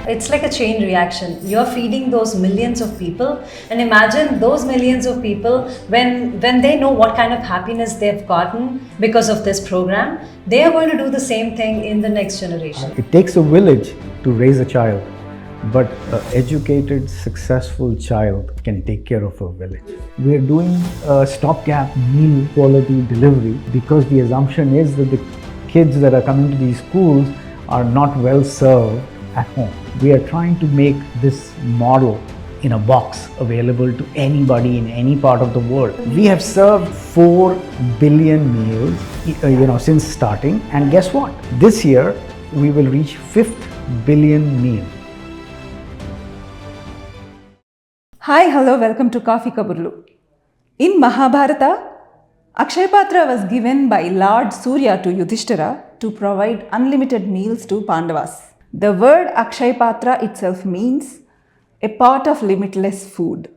It's like a chain reaction. You're feeding those millions of people, and imagine those millions of people when they know what kind of happiness they've gotten because of this program, they are going to do the same thing in the next generation. It takes a village to raise a child, but an educated, successful child can take care of a village. We are doing a stopgap meal quality delivery because the assumption is that the kids that are coming to these schools are not well served at home. We are trying to make this model in a box available to anybody in any part of the world. We have served 4 billion meals since starting, and guess what? This year we will reach 5th billion meal. Hi, hello, welcome to Coffee Kaburlu. In Mahabharata, Akshayapatra was given by Lord Surya to Yudhishtira to provide unlimited meals to Pandavas. The word Akshayapatra itself means a pot of limitless food.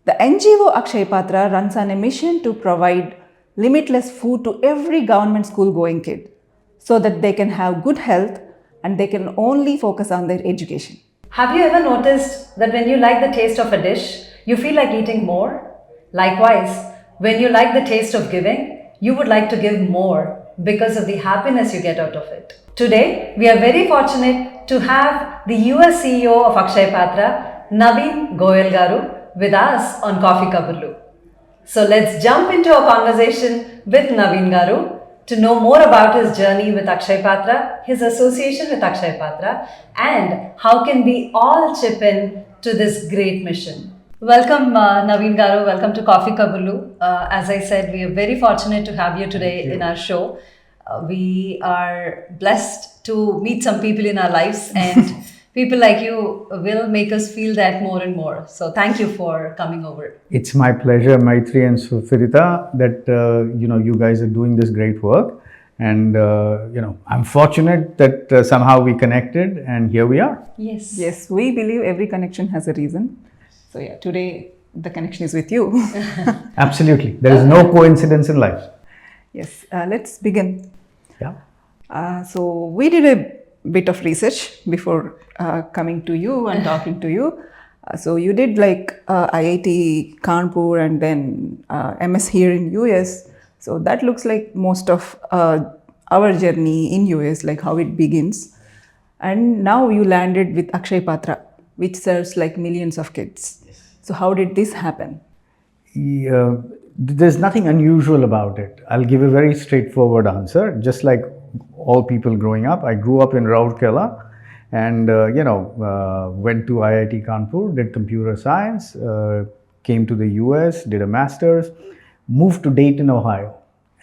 The NGO Akshayapatra runs on a mission to provide limitless food to every government school going kid so that they can have good health and they can only focus on their education. Have you ever noticed that when you like the taste of a dish, you feel like eating more? Likewise, when you like the taste of giving, you would like to give more because of the happiness you get out of it. Today, we are very fortunate to have the US CEO of Akshayapatra, Navin Goel with us on Coffee Kaburlu. So let's jump into a conversation with Navin Garu to know more about his journey with Akshayapatra, his association with Akshayapatra, and how can we all chip in to this great mission. Welcome Navin Garu, welcome to Coffee Kaburlu. As I said, we are very fortunate to have you today in our show. We are blessed to meet some people in our lives, and people like you will make us feel that more and more. So thank you for coming over. It's my pleasure, Maitri and Sufirita, that you guys are doing this great work, and I'm fortunate that somehow we connected, and here we are. Yes, we believe every connection has a reason. So yeah, today the connection is with you. Absolutely, there is no coincidence in life. Yes, let's begin. Yeah. So we did a bit of research before coming to you and talking to you. So you did like IIT Kanpur and then MS here in US. So that looks like most of our journey in US, like how it begins. And now you landed with Akshayapatra, which serves like millions of kids. Yes. So how did this happen? There's nothing unusual about it. I'll give a very straightforward answer. Just like all people growing up, I grew up in Rourkela and went to IIT Kanpur, did computer science, came to the US, did a master's, moved to Dayton, Ohio,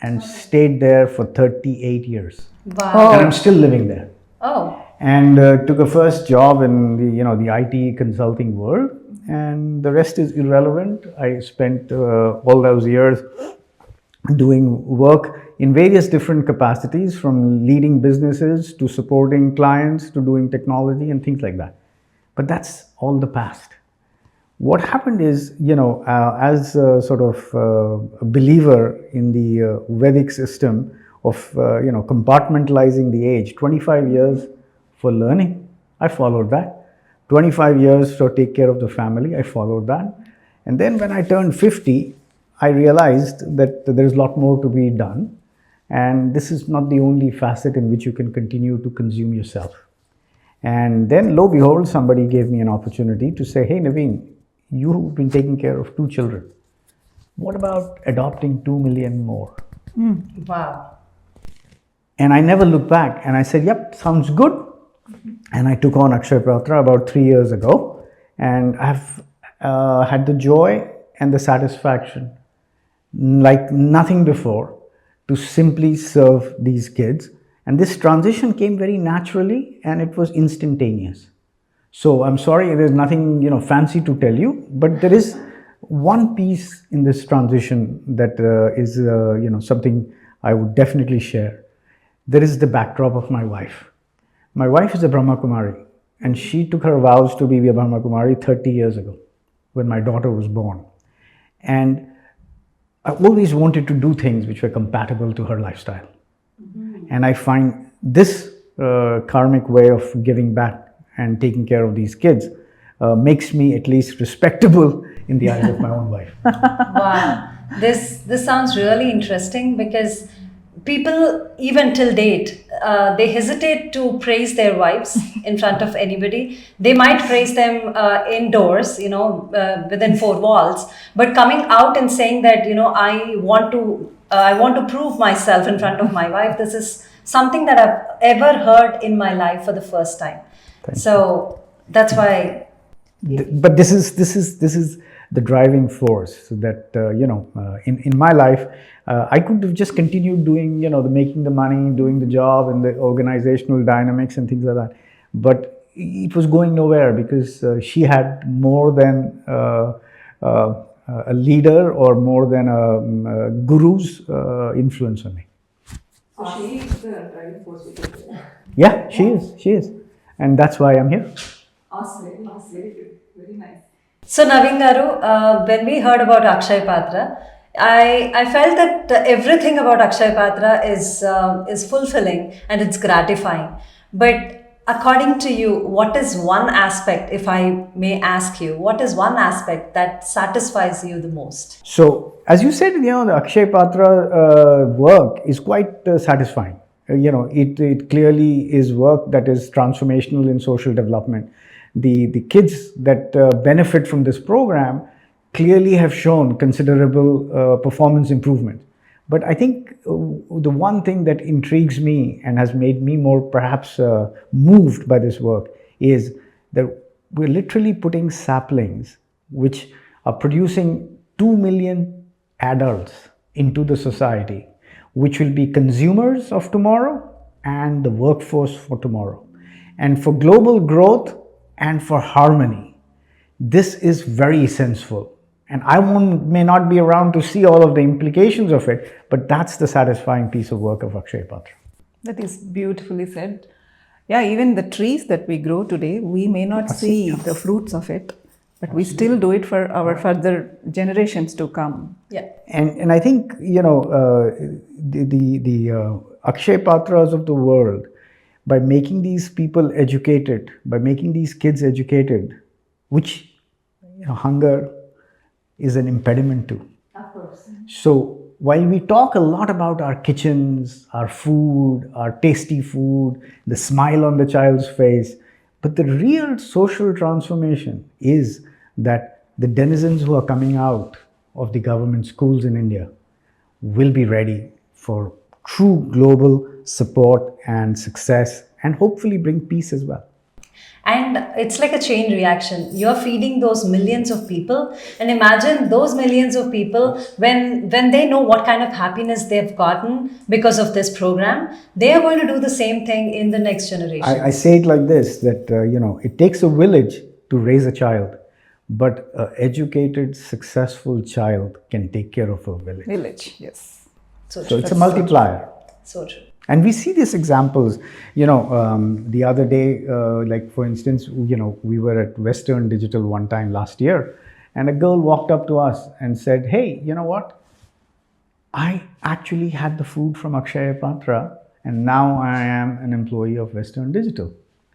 and stayed there for 38 years. Wow. And I'm still living there. Oh. And took a first job in the IT consulting world, and the rest is irrelevant. I spent all those years doing work in various different capacities, from leading businesses to supporting clients to doing technology and things like that. But that's all the past. What happened is, as a sort of a believer in the Vedic system of compartmentalizing the age, 25 years for learning, I followed that. 25 years to take care of the family, I followed that. And then when I turned 50, I realized that there's a lot more to be done. And this is not the only facet in which you can continue to consume yourself. And then, lo and behold, somebody gave me an opportunity to say, hey, Navin, you've been taking care of 2 children. What about adopting 2 million more? Wow. And I never looked back, and I said, yep, sounds good. And I took on Akshayapatra about 3 years ago, and I've had the joy and the satisfaction like nothing before to simply serve these kids. And this transition came very naturally, and it was instantaneous. So I'm sorry, there's nothing fancy to tell you, but there is one piece in this transition that is something I would definitely share. There is the backdrop of my wife. My wife is a Brahma Kumari, and she took her vows to be a Brahma Kumari 30 years ago when my daughter was born. And I always wanted to do things which were compatible to her lifestyle. Mm-hmm. And I find this karmic way of giving back and taking care of these kids makes me at least respectable in the eyes of my own wife. Wow, this sounds really interesting because people, even till date, they hesitate to praise their wives in front of anybody. They might praise them indoors, within four walls, but coming out and saying that, I want to prove myself in front of my wife. This is something that I've ever heard in my life for the first time. So that's why. But this is the driving force, so that in my life I could have just continued doing the making the money, doing the job and the organizational dynamics and things like that, but it was going nowhere because she had more than a leader or more than a guru's influence on me. So she is the driving force. Yeah, she is, and that's why I'm here. Awesome, very good, very nice. So Navin Garu, when we heard about Akshayapatra, I felt that everything about Akshayapatra is fulfilling and it's gratifying. But according to you, what is one aspect, if I may ask you, what is one aspect that satisfies you the most? So, as you said, the Akshayapatra work is quite satisfying. It clearly is work that is transformational in social development. The kids that benefit from this program clearly have shown considerable performance improvement. But I think the one thing that intrigues me and has made me more perhaps moved by this work is that we're literally putting saplings which are producing 2 million adults into the society, which will be consumers of tomorrow and the workforce for tomorrow. And for global growth and for harmony, this is very essential. And I may not be around to see all of the implications of it, but that's the satisfying piece of work of Akshayapatra. That is beautifully said. Yeah, even the trees that we grow today, we may not see the fruits of it, but we still do it for our further generations to come. Yeah. And I think, the Akshayapatras of the world, by making these people educated, by making these kids educated, which hunger is an impediment to. Of course. So while we talk a lot about our kitchens, our food, our tasty food, the smile on the child's face, but the real social transformation is that the denizens who are coming out of the government schools in India will be ready for true global support and success, and hopefully bring peace as well. And it's like a chain reaction. You're feeding those millions of people, and imagine those millions of people, when they know what kind of happiness they've gotten because of this program, they are going to do the same thing in the next generation. I say it like this, that it takes a village to raise a child, but an educated, successful child can take care of a village. Village, yes. So it's a multiplier. So true. And we see these examples, the other day, like for instance, we were at Western Digital one time last year, and a girl walked up to us and said, "Hey, you know what? I actually had the food from Akshayapatra, and now I am an employee of Western Digital."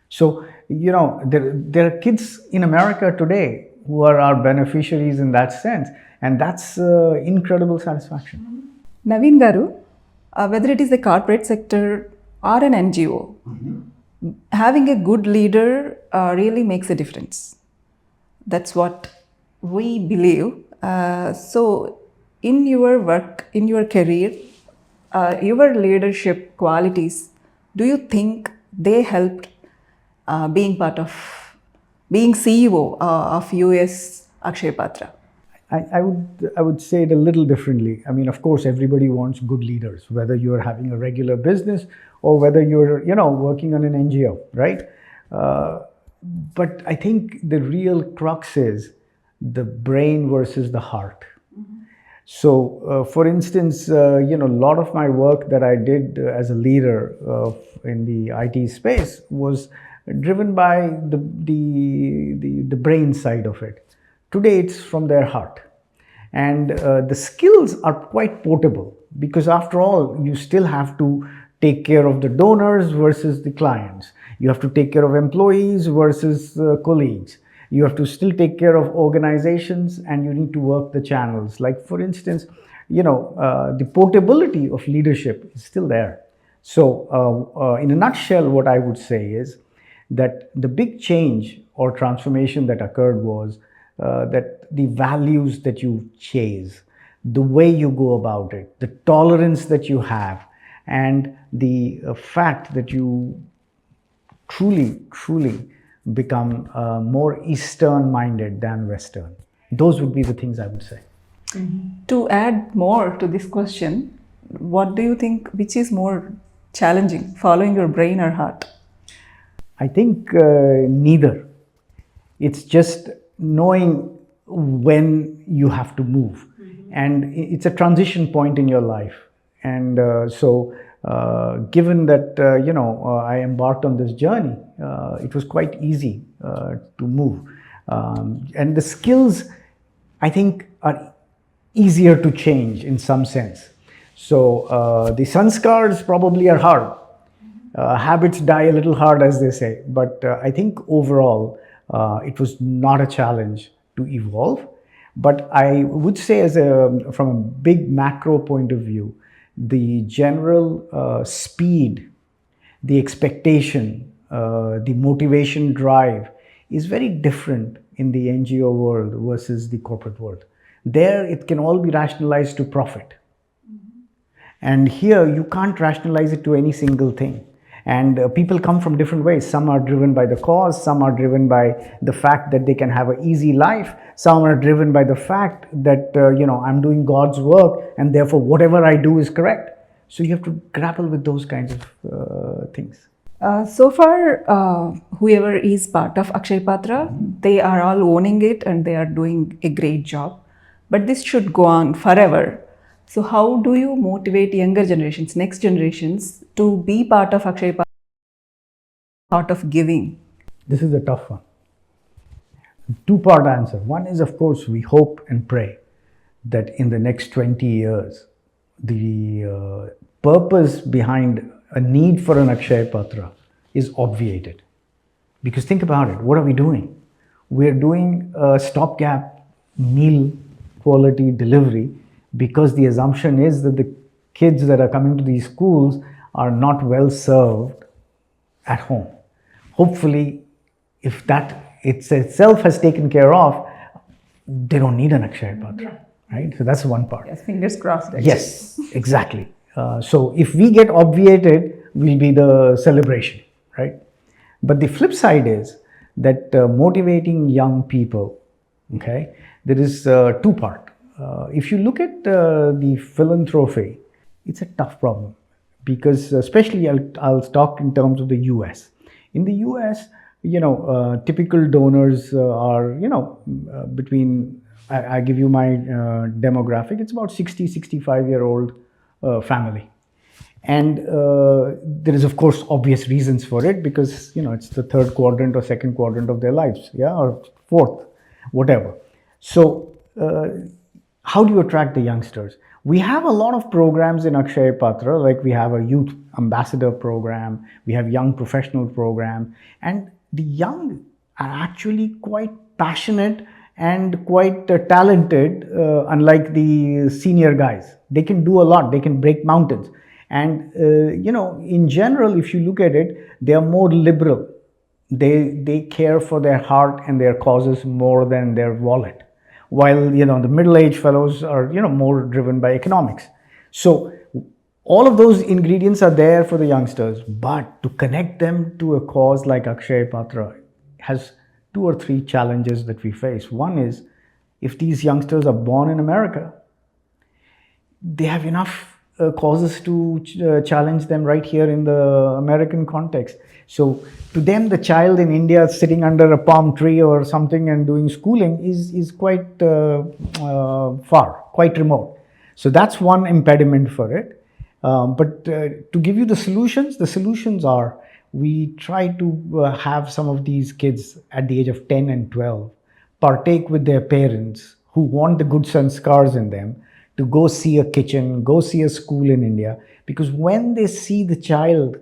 So, there are kids in America today who are our beneficiaries in that sense, and that's incredible satisfaction. Navin Garu, whether it is the corporate sector or an NGO, having a good leader really makes a difference. That's what we believe. So, in your work, in your career, your leadership qualities, do you think they helped being CEO of US Akshayapatra? I would say it a little differently. I mean, of course, everybody wants good leaders, whether you're having a regular business or whether you're, working on an NGO, right? But I think the real crux is the brain versus the heart. So, for instance, a lot of my work that I did as a leader in the IT space was driven by the brain side of it. Today, it's from their heart. And the skills are quite portable, because after all, you still have to take care of the donors versus the clients. You have to take care of employees versus colleagues. You have to still take care of organizations, and you need to work the channels. Like, for instance, the portability of leadership is still there. So, in a nutshell, what I would say is that the big change or transformation that occurred was that the values that you chase, the way you go about it, the tolerance that you have, and the fact that you truly become more Eastern minded than Western. Those would be the things I would say. To add more to this question, what do you think, which is more challenging, following your brain or heart? I think neither. It's just knowing when you have to move. And it's a transition point in your life. And given that, I embarked on this journey, it was quite easy to move. And the skills, I think, are easier to change in some sense. So the sanskars probably are hard. Habits die a little hard, as they say. But I think overall, it was not a challenge to evolve. But I would say, from a big macro point of view, the general speed, the expectation, the motivation drive is very different in the NGO world versus the corporate world. There, it can all be rationalized to profit. And here, you can't rationalize it to any single thing. And people come from different ways. Some are driven by the cause, some are driven by the fact that they can have an easy life, some are driven by the fact that, I'm doing God's work, and therefore whatever I do is correct. So you have to grapple with those kinds of things. So far, whoever is part of Akshayapatra, they are all owning it and they are doing a great job. But this should go on forever. So how do you motivate younger generations, next generations, to be part of Akshayapatra, part of giving? This is a tough one. Two-part answer. One is, of course, we hope and pray that in the next 20 years, the purpose behind a need for an Akshayapatra is obviated. Because think about it, what are we doing? We're doing a stopgap meal quality delivery because the assumption is that the kids that are coming to these schools are not well served at home. Hopefully, if that itself has taken care of, they don't need an Akshayapatra, right? So that's one part. Yes, fingers crossed. Actually. Yes, exactly. So if we get obviated, we'll be the celebration, right? But the flip side is that motivating young people, okay, there is two part. If you look at the philanthropy, it's a tough problem because especially I'll talk in terms of the US. In the US, typical donors are, between, I give you my demographic, it's about 60, 65-year-old family. And there is, of course, obvious reasons for it because, it's the third quadrant or second quadrant of their lives, or fourth, whatever. So how do you attract the youngsters? We have a lot of programs in Akshayapatra, like we have a youth ambassador program, we have young professional program, and the young are actually quite passionate and quite talented, unlike the senior guys. They can do a lot, they can break mountains. And, in general, if you look at it, they are more liberal. They care for their heart and their causes more than their wallet. While, the middle-aged fellows are, more driven by economics. So all of those ingredients are there for the youngsters, but to connect them to a cause like Akshayapatra has 2 or 3 challenges that we face. One is, if these youngsters are born in America, they have enough causes to challenge them right here in the American context. So to them, the child in India sitting under a palm tree or something and doing schooling is quite far, quite remote. So that's one impediment for it. But to give you the solutions are, we try to have some of these kids at the age of 10 and 12 partake with their parents who want the good sanskars in them to go see a kitchen, go see a school in India, Because when they see the child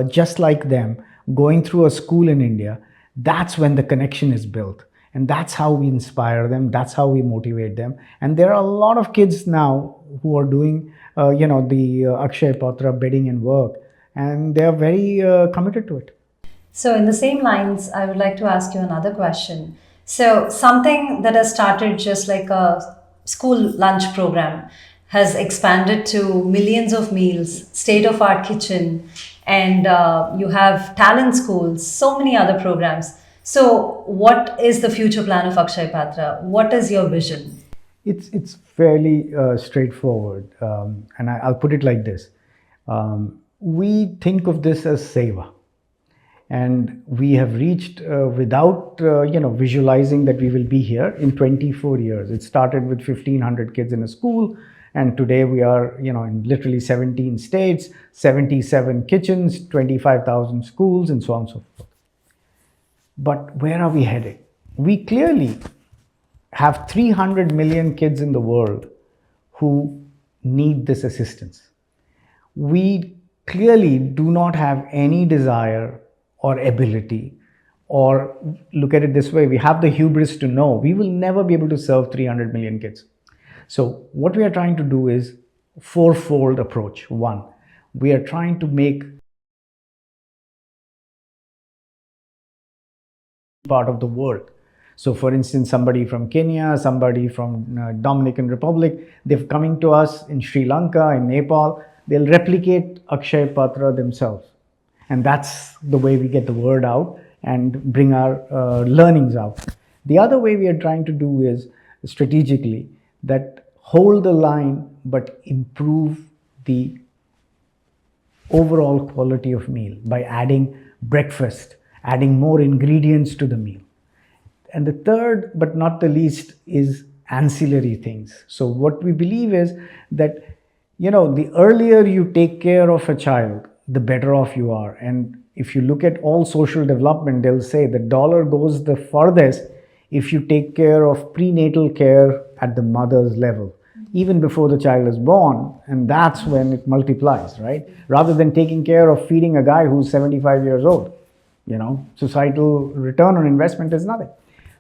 just like them going through a school in India, that's when the connection is built. And that's how we inspire them, that's how we motivate them. And there are a lot of kids now who are doing the Akshayapatra bedding and work, and they are very committed to it. So, in the same lines, I would like to ask you another question. So, something that has started just like a school lunch program has expanded to millions of meals, state of art kitchen, and you have talent schools, so many other programs. So, what is the future plan of Akshay Patra? What is your vision? It's fairly straightforward, and I'll put it like this: we think of this as seva, and we have reached without visualizing that we will be here in 24 years. It started with 1,500 kids in a school, and today we are in literally 17 states, 77 kitchens, 25,000 schools, and so on and so forth. But where are we headed? We clearly have 300 million kids in the world who need this assistance. We clearly do not have any desire or ability, or look at it this way, we have the hubris to know we will never be able to serve 300 million kids. So what we are trying to do is fourfold approach. One, we are trying to make part of the world. So for instance, somebody from Kenya, somebody from Dominican Republic, they're coming to us in Sri Lanka, in Nepal, they'll replicate Akshay Patra themselves. And that's the way we get the word out and bring our learnings out. The other way we are trying to do is strategically that hold the line but improve the overall quality of meal by adding breakfast, adding more ingredients to the meal. And the third, but not the least, is ancillary things. So what we believe is that, the earlier you take care of a child, the better off you are. And if you look at all social development, they'll say the dollar goes the farthest if you take care of prenatal care at the mother's level, even before the child is born. And that's when it multiplies, right? Rather than taking care of feeding a guy who's 75 years old. Societal return on investment is nothing.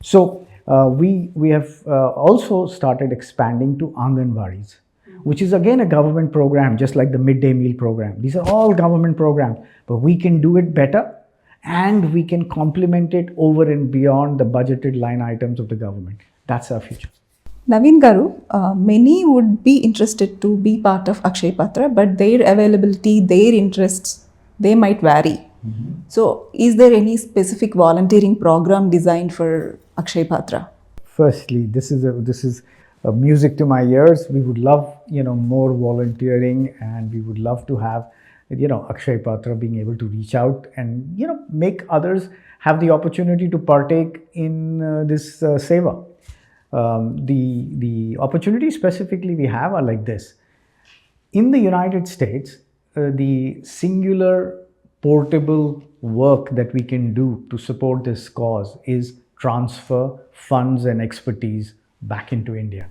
So we have also started expanding to Anganwadis, which is again a government program, just like the midday meal program. These are all government programs, but we can do it better and we can complement it over and beyond the budgeted line items of the government. That's our future. Navin Garu, many would be interested to be part of Akshay Patra, but their availability, their interests, they might vary. So, is there any specific volunteering program designed for Akshay Patra? Firstly, this is a music to my ears. We would love more volunteering, and we would love to have Akshay Patra being able to reach out and make others have the opportunity to partake in this seva. The opportunities specifically we have are like this. In the United States, the singular portable work that we can do to support this cause is transfer funds and expertise back into India.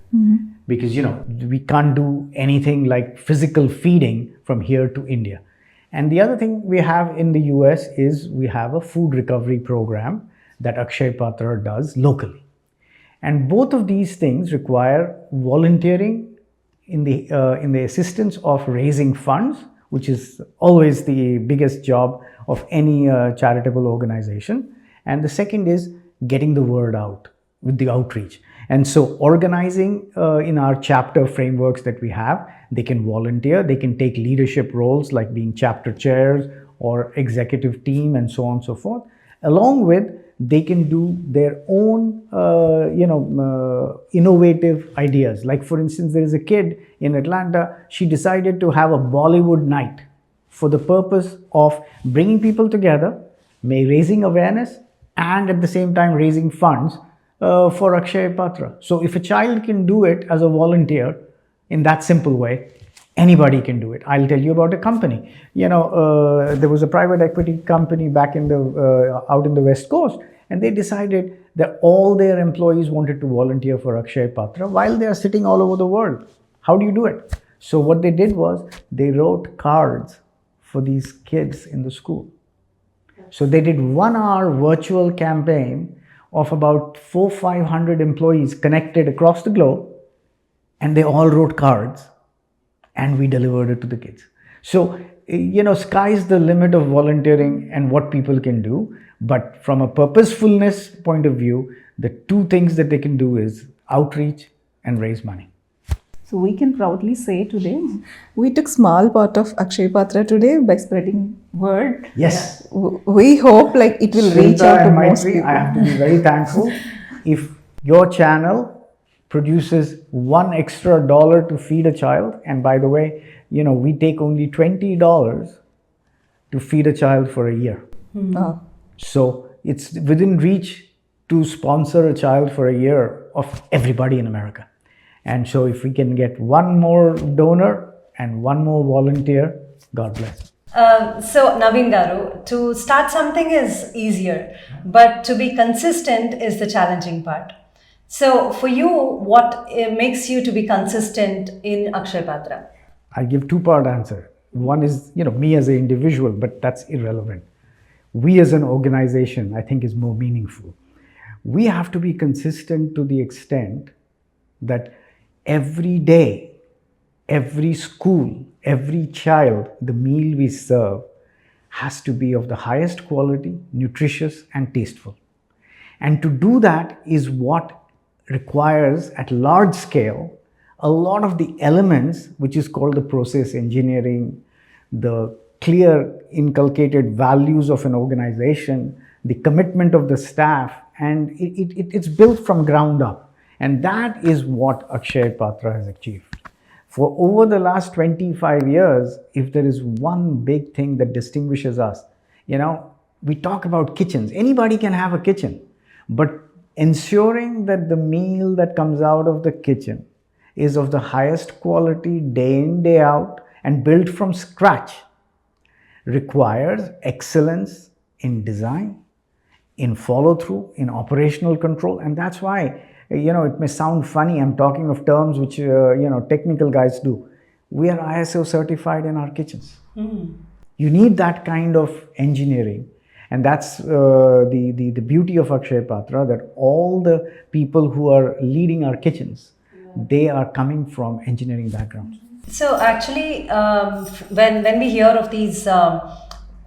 Because we can't do anything like physical feeding from here to India. And the other thing we have in the US is we have a food recovery program that Akshay Patra does locally. And both of these things require volunteering in the assistance of raising funds, which is always the biggest job of any charitable organization. And the second is getting the word out with the outreach. And so organizing in our chapter frameworks that we have, they can volunteer, they can take leadership roles like being chapter chairs or executive team and so on and so forth. Along with, they can do their own innovative ideas. Like for instance, there is a kid in Atlanta, she decided to have a Bollywood night for the purpose of bringing people together, raising awareness, and at the same time raising funds for Akshay Patra. So if a child can do it as a volunteer in that simple way, anybody can do it. I'll tell you about a company. There was a private equity company back in the out in the West Coast, and they decided that all their employees wanted to volunteer for Akshay Patra while they are sitting all over the world. How do you do it? So what they did was they wrote cards for these kids in the school. So they did 1 hour virtual campaign of about 400-500 employees connected across the globe, and they all wrote cards, and we delivered it to the kids. So, sky's the limit of volunteering and what people can do. But from a purposefulness point of view, the two things that they can do is outreach and raise money. So we can proudly say today, we took small part of Akshayapatra today by spreading word. Yes. We hope like it will reach Smita out to and most Maitri, people. I have to be very thankful. If your channel produces $1 extra to feed a child, and by the way, we take only $20 to feed a child for a year. Oh. So it's within reach to sponsor a child for a year of everybody in America. And so if we can get one more donor and one more volunteer, God bless. So Navin Garu, to start something is easier, but to be consistent is the challenging part. So for you, what makes you to be consistent in Akshayapatra? I give two-part answer. One is, me as an individual, but that's irrelevant. We as an organization, I think, is more meaningful. We have to be consistent to the extent that every day, every school, every child, the meal we serve has to be of the highest quality, nutritious, and tasteful. And to do that is what requires, at large scale, a lot of the elements, which is called the process engineering, the clear inculcated values of an organization, the commitment of the staff, and it's built from ground up. And that is what Akshayapatra has achieved. For over the last 25 years, if there is one big thing that distinguishes us, we talk about kitchens. Anybody can have a kitchen, but ensuring that the meal that comes out of the kitchen is of the highest quality day in, day out, and built from scratch requires excellence in design, in follow-through, in operational control. And that's why, it may sound funny, I'm talking of terms which, technical guys do. We are ISO certified in our kitchens. Mm. You need that kind of engineering. And that's the beauty of Akshayapatra, that all the people who are leading our kitchens, they are coming from engineering backgrounds. So actually, when we hear of these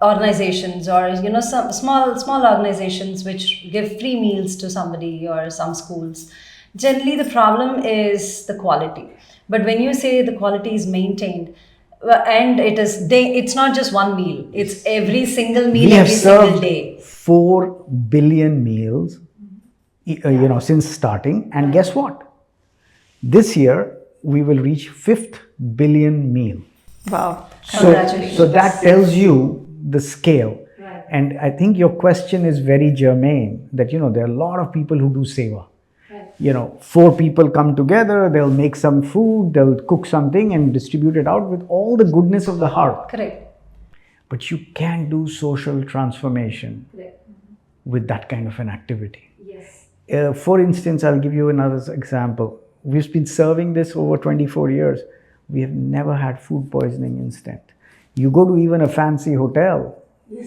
organizations, or some small organizations which give free meals to somebody or some schools, generally the problem is the quality. But when you say the quality is maintained, and it's not just one meal, it's every single meal, every single day. 4 billion meals, since starting. And guess what? This year, we will reach 5th billion meal. Wow. Congratulations. So that tells you the scale. Right. And I think your question is very germane, that, there are a lot of people who do seva. Right. 4 people come together, they'll make some food, they'll cook something and distribute it out with all the goodness of the heart. Correct. But you can't do social transformation. Correct. With that kind of an activity. Yes. For instance, I'll give you another example. We've been serving this over 24 years. We have never had food poisoning incident. You go to even a fancy hotel,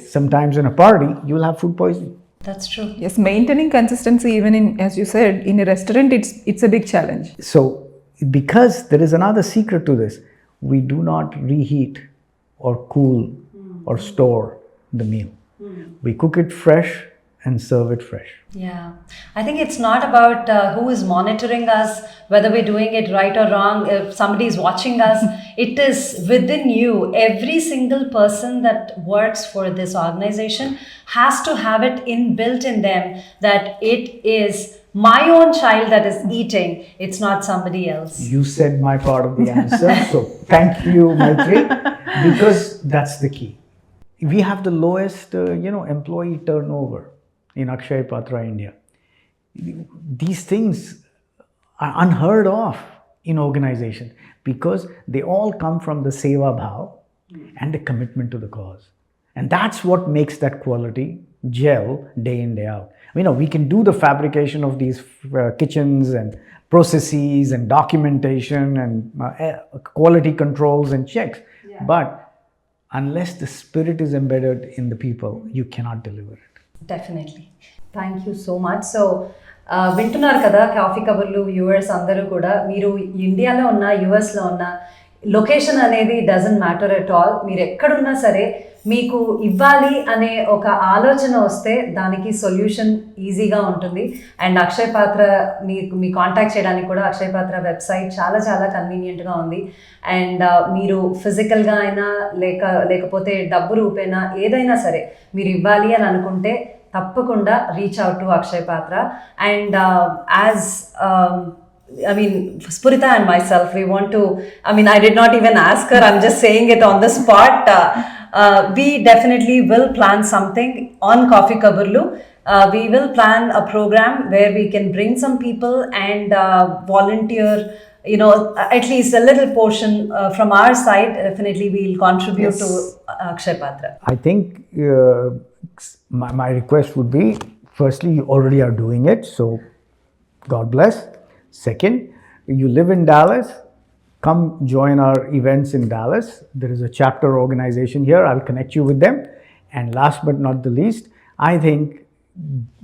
sometimes in a party, you'll have food poisoning. That's true. Yes, maintaining consistency even in, as you said, in a restaurant, it's a big challenge. So, because there is another secret to this, we do not reheat or cool or store the meal. We cook it fresh and serve it fresh. Yeah, I think it's not about who is monitoring us, whether we're doing it right or wrong, if somebody is watching us. It is within you. Every single person that works for this organization has to have it inbuilt in them that it is my own child that is eating. It's not somebody else. You said my part of the answer. So thank you, Maitri, because that's the key. We have the lowest, employee turnover in Akshayapatra, India. These things are unheard of in organizations because they all come from the seva bhav and the commitment to the cause. And that's what makes that quality gel day in, day out. We can do the fabrication of these kitchens and processes and documentation and quality controls and checks. Yeah. But unless the spirit is embedded in the people, you cannot deliver it. Definitely. Thank you so much. So వింటున్నారు కదా coffee కబుర్లు viewers అందరూ కూడా, మీరు ఇండియాలో ఉన్న యుఎస్లో ఉన్న లొకేషన్ అనేది డజంట్ మ్యాటర్ ఎట్ ఆల్. మీరు ఎక్కడున్నా సరే మీకు ఇవ్వాలి అనే ఒక ఆలోచన వస్తే దానికి సొల్యూషన్ ఈజీగా ఉంటుంది. అండ్ అక్షయ్ పాత్ర మీ కాంటాక్ట్ చేయడానికి కూడా అక్షయ్ పాత్ర వెబ్సైట్ చాలా చాలా కన్వీనియంట్గా ఉంది. అండ్ మీరు ఫిజికల్గా అయినా లేకపోతే డబ్బు రూపేనా ఏదైనా సరే మీరు ఇవ్వాలి అని అనుకుంటే తప్పకుండా రీచ్ అవుట్ టు అక్షయ్ పాత్ర. And as Spurita and myself, we want to, I did not even ask her, I'm just saying it on the spot. We definitely will plan something on Coffee Kaburlu. We will plan a program where we can bring some people and volunteer, at least a little portion from our side. Definitely we'll contribute to Akshay Patra. I think my request would be, firstly, you already are doing it, so God bless. Second, you live in Dallas, come join our events in Dallas. There is a chapter organization here. I'll connect you with them. And last but not the least, I think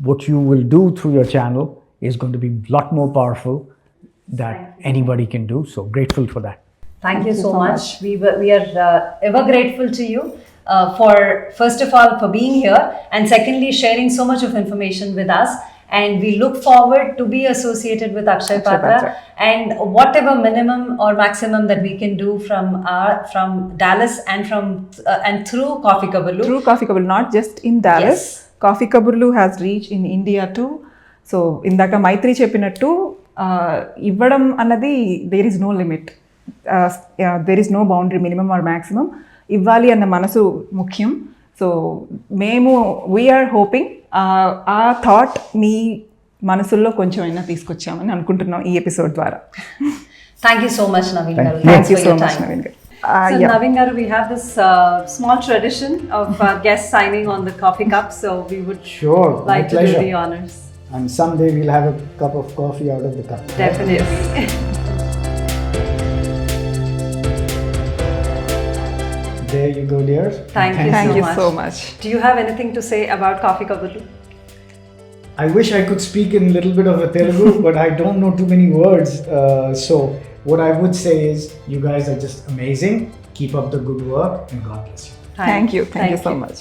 what you will do through your channel is going to be a lot more powerful than anybody can do. So grateful for that. Thank you so much. We are ever grateful to you for, first of all, for being here, and secondly, sharing so much of information with us. And we look forward to be associated with Akshay Patra, and whatever minimum or maximum that we can do from Dallas and through Coffee Kaburlu. Through Coffee Kaburlu, not just in Dallas. Yes. Coffee Kaburlu has reached in India too. So indaka Maitri cheppinattu ivvadam annadi there is no limit. There is no boundary, minimum or maximum. Ivvali anna manasu mukhyam. So we are hoping ఆ thought మీ మనసుల్లో కొంచెం అయినా తీసుకొచ్చామని అనుకుంటున్నాం ఈ episode ద్వారా. Thank you so much Navin గారు. Thank you so much Navin గారు. So Navin garu, we have this small tradition of guests signing on the coffee cup, so we would like to do the honors. And someday we'll have a cup of coffee out of the cup. Definitely. There you go, dear. Thank you so much. Do you have anything to say about Coffee Kaburlu? I wish I could speak in a little bit of a Telugu, but I don't know too many words. So what I would say is, you guys are just amazing. Keep up the good work, and God bless you. Thank you so much.